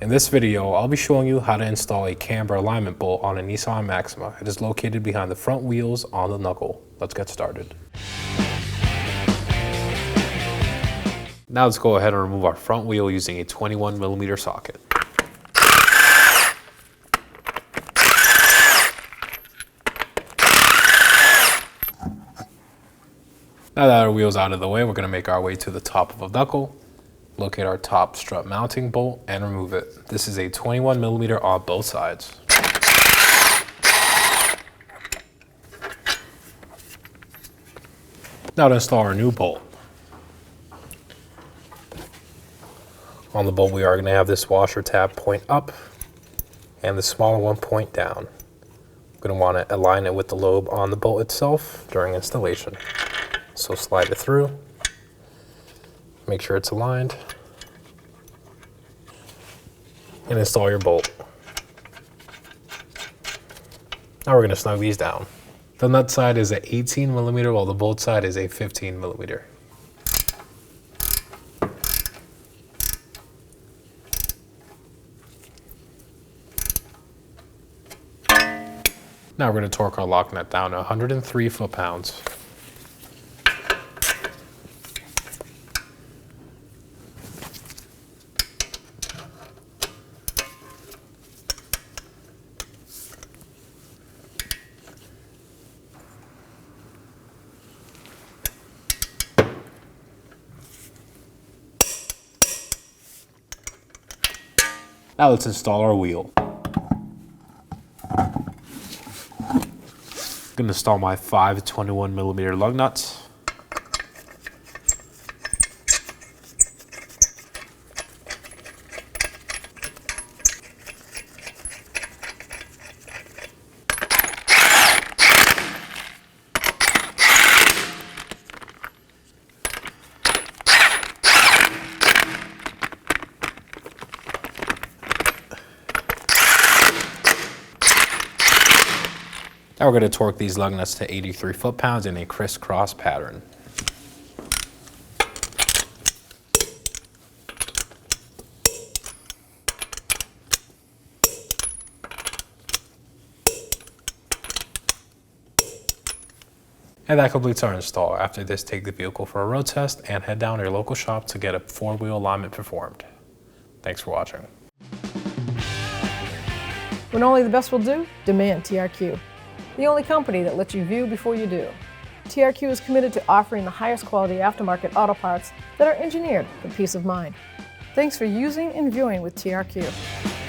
In this video, I'll be showing you how to install a camber alignment bolt on a Nissan Maxima. It is located behind the front wheels on the knuckle. Let's get started. Now let's go ahead and remove our front wheel using a 21mm socket. Now that our wheel's out of the way, we're going to make our way to the top of the knuckle. Locate our top strut mounting bolt and remove it. This is a 21mm on both sides. Now to install our new bolt. On the bolt, we are going to have this washer tab point up and the smaller one point down. We're going to want to align it with the lobe on the bolt itself during installation. So slide it through. Make sure it's aligned, and install your bolt. Now we're going to snug these down. The nut side is a 18mm while the bolt side is a 15mm. Now we're going to torque our lock nut down to 103 foot-pounds. Now let's install our wheel. I'm going to install my 5 21mm lug nuts. Now we're going to torque these lug nuts to 83 foot-pounds in a crisscross pattern. And that completes our install. After this, take the vehicle for a road test and head down to your local shop to get a 4-wheel alignment performed. Thanks for watching. When only the best will do, demand TRQ. The only company that lets you view before you do. TRQ is committed to offering the highest quality aftermarket auto parts that are engineered for peace of mind. Thanks for using and viewing with TRQ.